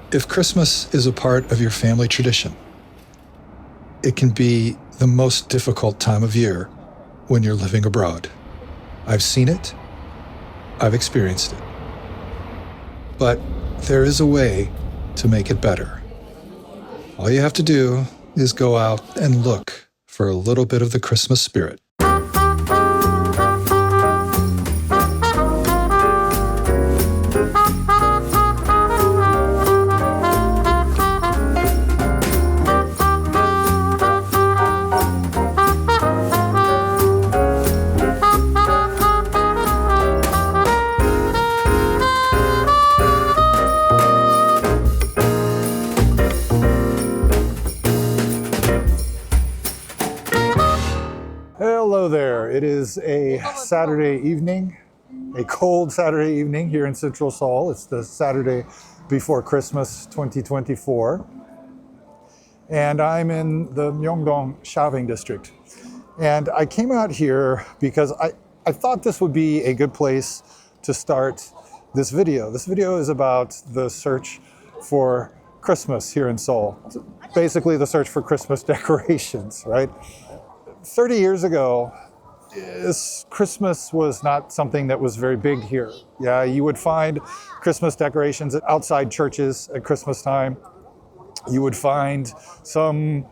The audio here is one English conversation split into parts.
If Christmas is a part of your family tradition, it can be the most difficult time of year when you're living abroad. I've seen it. I've experienced it. But there is a way to make it better. All you have to do is go out and look for a little bit of the Christmas spirit. Hello there. It is a Saturday evening, a cold Saturday evening here in Central Seoul. It's the Saturday before Christmas 2024. And I'm in the Myeongdong shopping district. And I came out here because I thought this would be a good place to start this video. This video is about the search for Christmas here in Seoul. It's basically the search for Christmas decorations, right? 30 years ago, Christmas was not something that was very big here. Yeah, you would find Christmas decorations outside churches at Christmas time. You would find some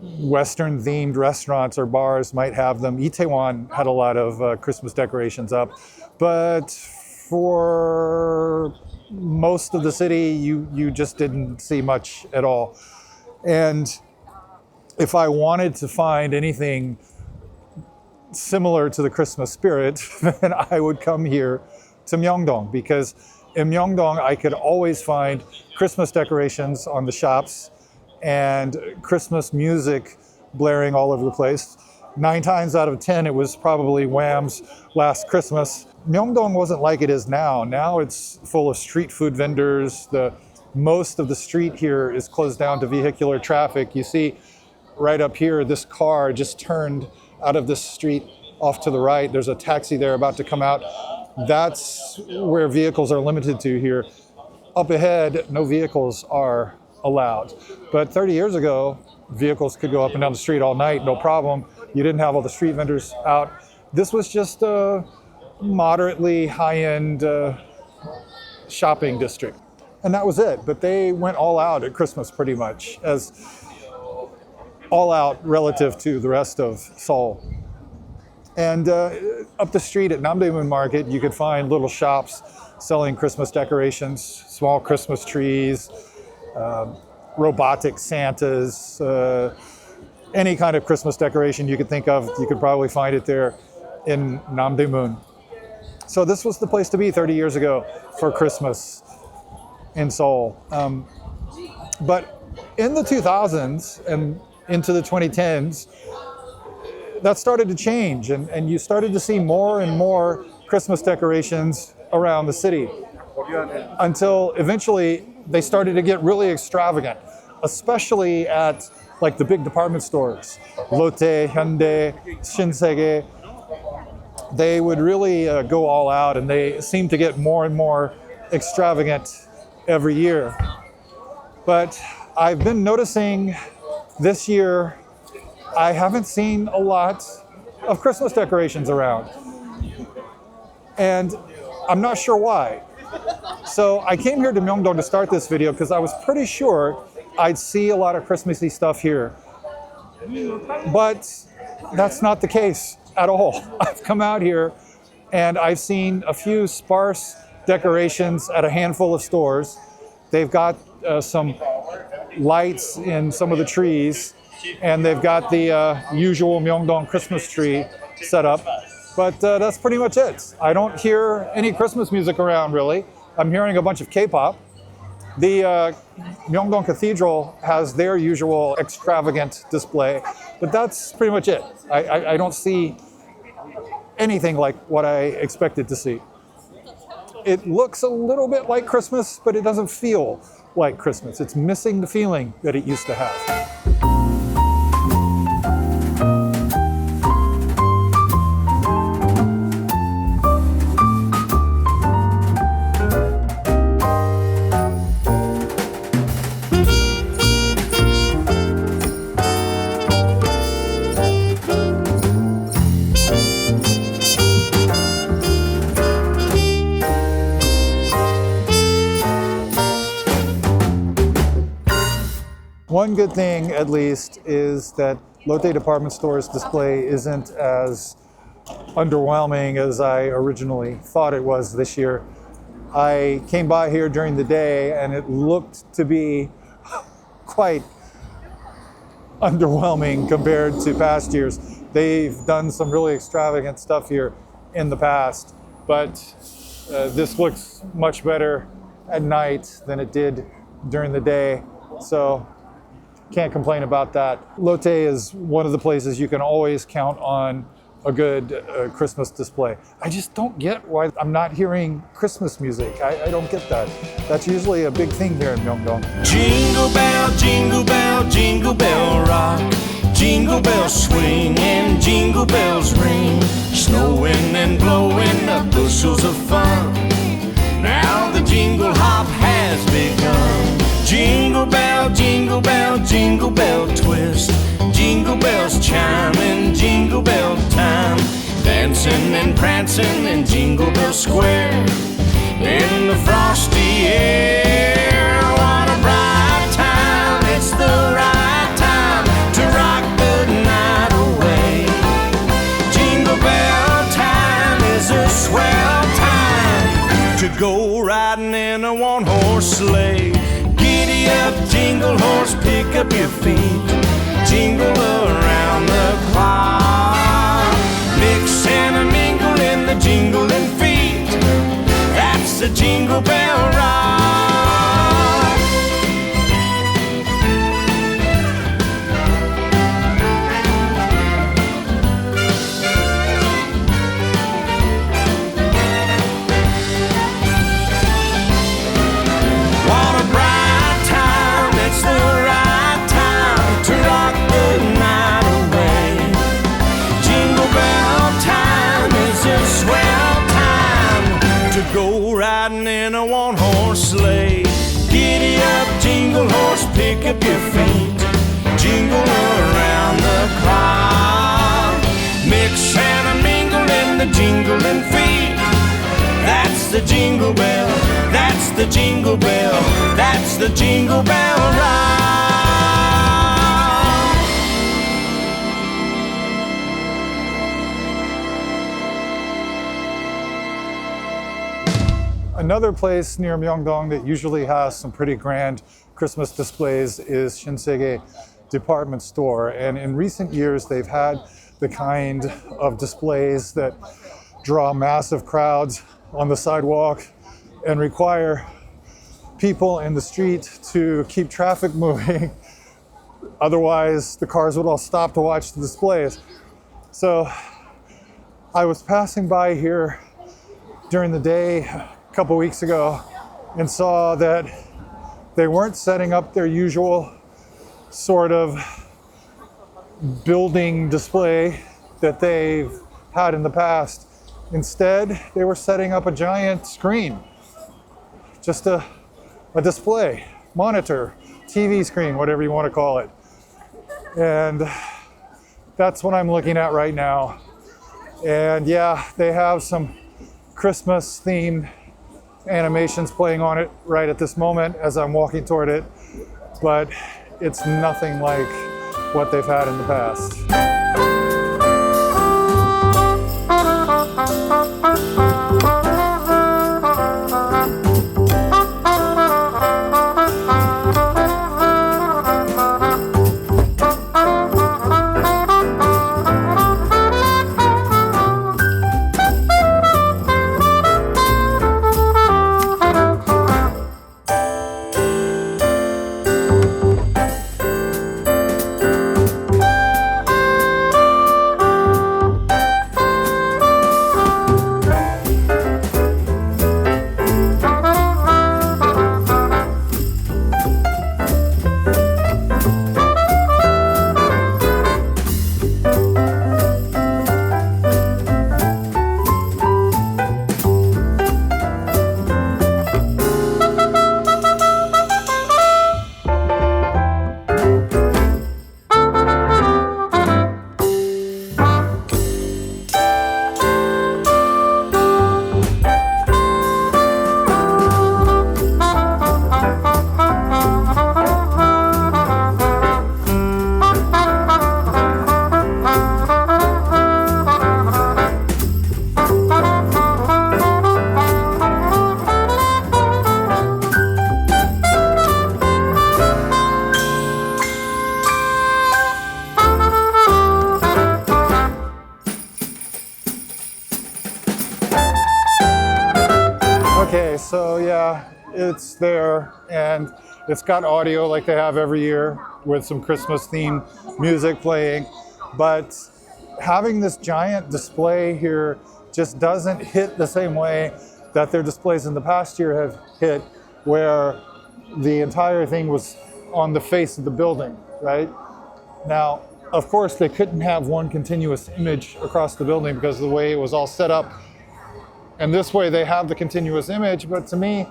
Western-themed restaurants or bars might have them. Itaewon had a lot of Christmas decorations up. But for most of the city, you just didn't see much at all. And if I wanted to find anything similar to the Christmas spirit, then I would come here to Myeongdong, because in Myeongdong I could always find Christmas decorations on the shops and Christmas music blaring all over the place. 9 times out of 10 it was probably Wham's Last Christmas. Myeongdong wasn't like it is now. Now it's full of street food vendors. Most of the street here is closed down to vehicular traffic. You see right up here, this car just turned out of this street off to the right. There's a taxi there about to come out. That's where vehicles are limited to here. Up ahead, no vehicles are allowed. But 30 years ago, vehicles could go up and down the street all night, no problem. You didn't have all the street vendors out. This was just a moderately high-end shopping district. And that was it. But they went all out at Christmas pretty much, as all out relative to the rest of Seoul. And up the street at Namdaemun Market, you could find little shops selling Christmas decorations, small Christmas trees, robotic Santas, any kind of Christmas decoration you could think of, you could probably find it there in Namdaemun. So this was the place to be 30 years ago for Christmas in Seoul. But in the 2000s and into the 2010s, that started to change, and you started to see more and more Christmas decorations around the city, until eventually they started to get really extravagant, especially at like the big department stores, Lotte, Hyundai, Shinsegae. They would really go all out, and they seem to get more and more extravagant every year. But I've been noticing this year, I haven't seen a lot of Christmas decorations around. And I'm not sure why. So I came here to Myeongdong to start this video because I was pretty sure I'd see a lot of Christmassy stuff here. But that's not the case at all. I've come out here and I've seen a few sparse decorations at a handful of stores. They've got some lights in some of the trees, and they've got the usual Myeongdong Christmas tree set up. But that's pretty much it. I don't hear any Christmas music around, really. I'm hearing a bunch of K-pop. The Myeongdong Cathedral has their usual extravagant display, but that's pretty much it. I don't see anything like what I expected to see. It looks a little bit like Christmas, but it doesn't feel like Christmas. It's missing the feeling that it used to have. One good thing, at least, is that Lotte Department Store's display isn't as underwhelming as I originally thought it was this year. I came by here during the day and it looked to be quite underwhelming compared to past years. They've done some really extravagant stuff here in the past, but this looks much better at night than it did during the day. So can't complain about that. Lotte is one of the places you can always count on a good Christmas display. I just don't get why I'm not hearing Christmas music. I don't get that. That's usually a big thing here in Myeongdong. Jingle bell, jingle bell rock. Jingle bells swing and jingle bells ring. Snowing and blowing up bushels of fun. Now the jingle hop has begun. Jingle bell, jingle bell, jingle bell twist. Jingle bells chime in jingle bell time. Dancing and prancing in Jingle Bell Square. In the frosty air, what a bright time. It's the right time to rock the night away. Jingle bell time is a swell time to go riding in a one-horse sleigh. Giddy up, jingle horse, pick up your feet. Jingle around the clock. Mix and a mingle in the jingling feet. That's the Jingle Bell Rock. What a bright time, it's the right time to rock the night away. Jingle bell time is a swell time to go riding in a one-horse sleigh. Giddy up, jingle horse, pick up your feet. Jingle around the clock. Mix and a mingle in the jingling feet. That's the Jingle Bell, that's the Jingle Bell, that's the Jingle Bell Rock. Another place near Myeongdong that usually has some pretty grand Christmas displays is Shinsegae Department Store. And in recent years, they've had the kind of displays that draw massive crowds on the sidewalk and require people in the street to keep traffic moving. Otherwise, the cars would all stop to watch the displays. So I was passing by here during the day a couple weeks ago and saw that they weren't setting up their usual sort of building display that they've had in the past. Instead, they were setting up a giant screen, just a display, monitor, TV screen, whatever you want to call it. And that's what I'm looking at right now. And yeah, they have some Christmas themed animations playing on it right at this moment as I'm walking toward it, but it's nothing like what they've had in the past. yeah, it's there, and it's got audio like they have every year with some Christmas themed music playing. But having this giant display here just doesn't hit the same way that their displays in the past year have hit, where the entire thing was on the face of the building, right? Now, of course, they couldn't have one continuous image across the building because of the way it was all set up. And this way they have the continuous image, but to me,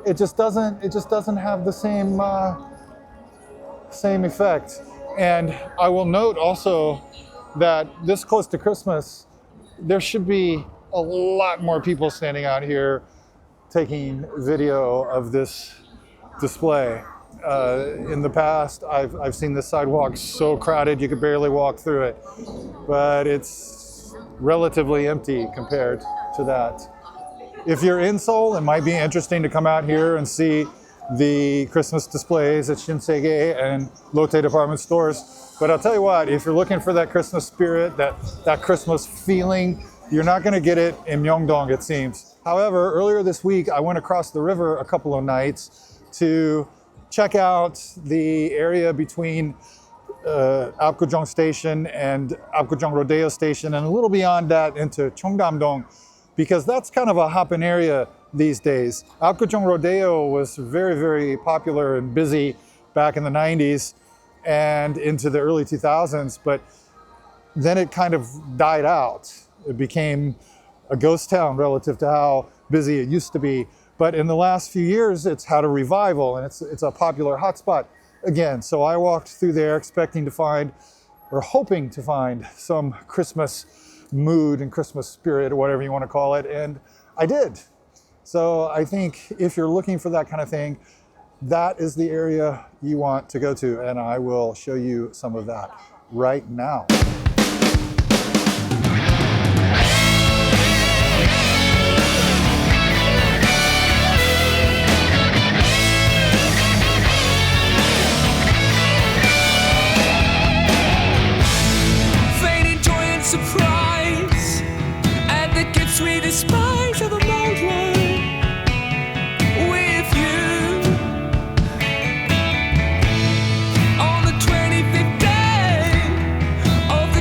it just doesn't have the same effect. And I will note also that this close to Christmas, there should be a lot more people standing out here taking video of this display. In the past, I've seen the sidewalk so crowded you could barely walk through it, but it's relatively empty compared to that. If you're in Seoul, it might be interesting to come out here and see the Christmas displays at Shinsegae and Lotte department stores. But I'll tell you what, if you're looking for that Christmas spirit, that Christmas feeling, you're not going to get it in Myeongdong, it seems. However, earlier this week, I went across the river a couple of nights to check out the area between Apgujeong Station and Apgujeong Rodeo Station, and a little beyond that into Cheongdam-dong, because that's kind of a hopping area these days. Apgujeong Rodeo was very, very popular and busy back in the 90s and into the early 2000s, but then it kind of died out. It became a ghost town relative to how busy it used to be. But in the last few years, it's had a revival, and it's a popular hotspot again. So I walked through there expecting to find, or hoping to find, some Christmas mood and Christmas spirit, or whatever you want to call it, and I did. So I think if you're looking for that kind of thing, that is the area you want to go to, and I will show you some of that right now. Surprise at the gifts we despise of the old one with you on the 25th day of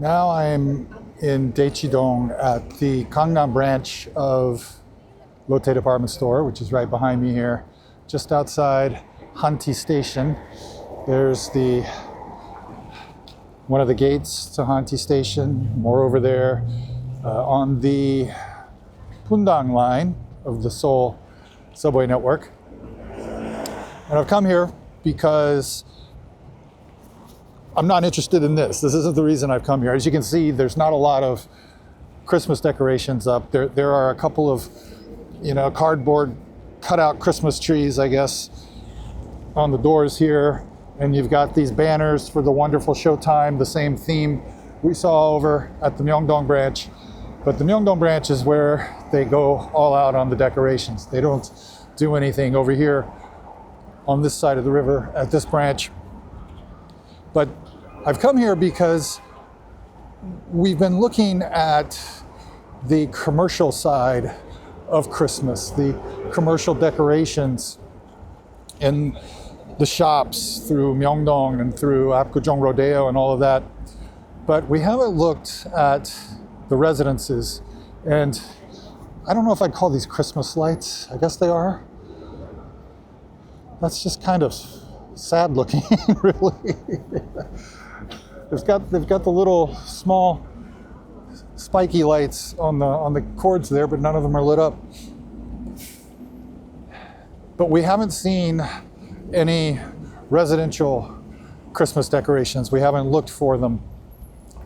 Now I'm in Daechidong at the Gangnam branch of Lotte Department Store, which is right behind me here, just outside Hanti Station. There's one of the gates to Hanti Station, more over there, on the Pundang line of the Seoul subway network. And I've come here because I'm not interested in this. This isn't the reason I've come here. As you can see, there's not a lot of Christmas decorations up. There are a couple of, cardboard cutout Christmas trees, I guess, on the doors here. And you've got these banners for the wonderful Showtime, the same theme we saw over at the Myeongdong branch. But the Myeongdong branch is where they go all out on the decorations. They don't do anything over here on this side of the river at this branch. But I've come here because we've been looking at the commercial side of Christmas, the commercial decorations in the shops through Myeongdong and through Apgujeong Rodeo and all of that. But we haven't looked at the residences. And I don't know if I'd call these Christmas lights. I guess they are. That's just kind of sad looking, really. They've got the little small spiky lights on the cords there, but none of them are lit up. But we haven't seen any residential Christmas decorations. We haven't looked for them.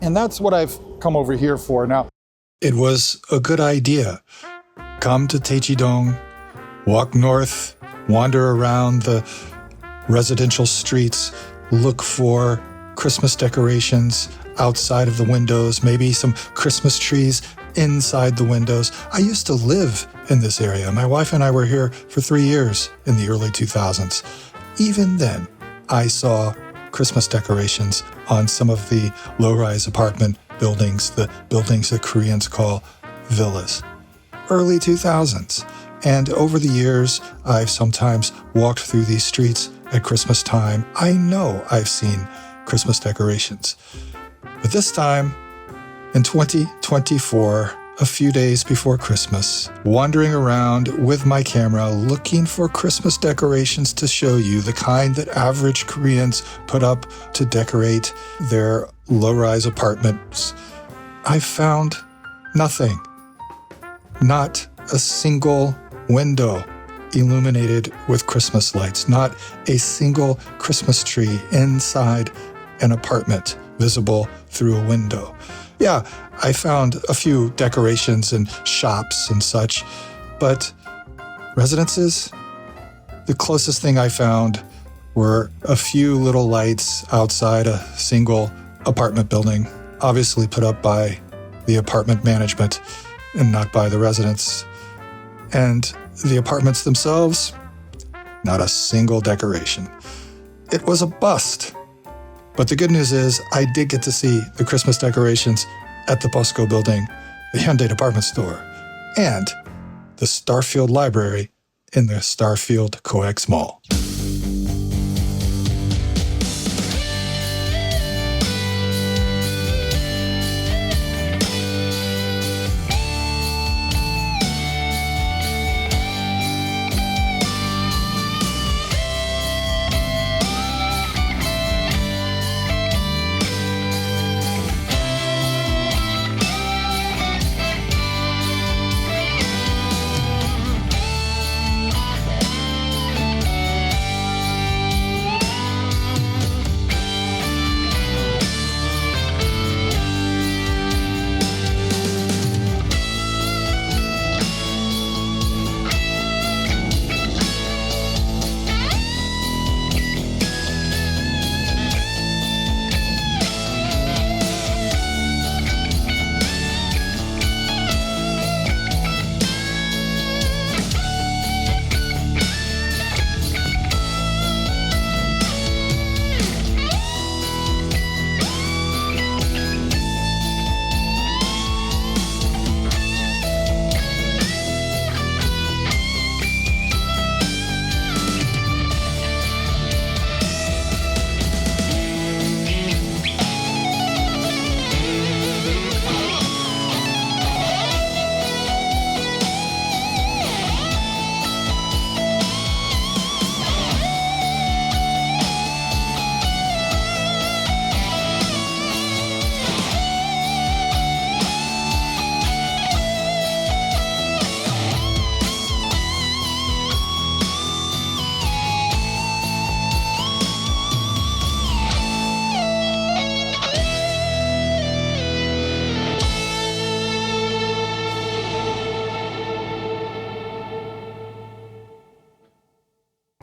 And that's what I've come over here for. Now, it was a good idea. Come to Daechidong, walk north, wander around the residential streets, look for Christmas decorations outside of the windows, maybe some Christmas trees inside the windows. I used to live in this area. My wife and I were here for 3 years in the early 2000s. Even then, I saw Christmas decorations on some of the low-rise apartment buildings, the buildings that Koreans call villas. Early 2000s. And over the years, I've sometimes walked through these streets at Christmas time. I know I've seen Christmas decorations. But this time, in 2024, a few days before Christmas, wandering around with my camera looking for Christmas decorations to show you, the kind that average Koreans put up to decorate their low-rise apartments, I found nothing. Not a single window illuminated with Christmas lights, not a single Christmas tree inside an apartment visible through a window. Yeah, I found a few decorations in shops and such, but residences, the closest thing I found were a few little lights outside a single apartment building, obviously put up by the apartment management and not by the residents. And the apartments themselves, not a single decoration. It was a bust. But the good news is I did get to see the Christmas decorations at the Bosco building, the Hyundai department store, and the Starfield Library in the Starfield COEX Mall.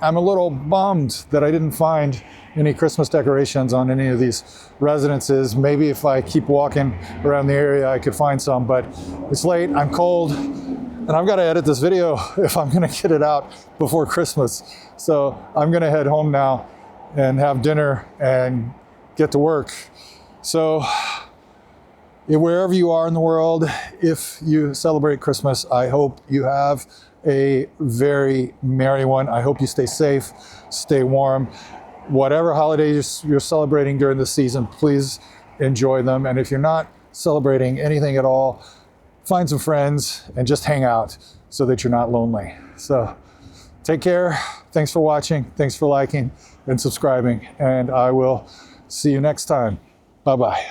I'm a little bummed that I didn't find any Christmas decorations on any of these residences. Maybe if I keep walking around the area, I could find some, but it's late, I'm cold, and I've got to edit this video if I'm gonna get it out before Christmas. So I'm gonna head home now and have dinner and get to work. So wherever you are in the world, if you celebrate Christmas, I hope you have a very merry one. I hope you stay safe, stay warm. Whatever holidays you're celebrating during the season, please enjoy them. And if you're not celebrating anything at all, find some friends and just hang out so that you're not lonely. So take care. Thanks for watching. Thanks for liking and subscribing. And I will see you next time. Bye-bye.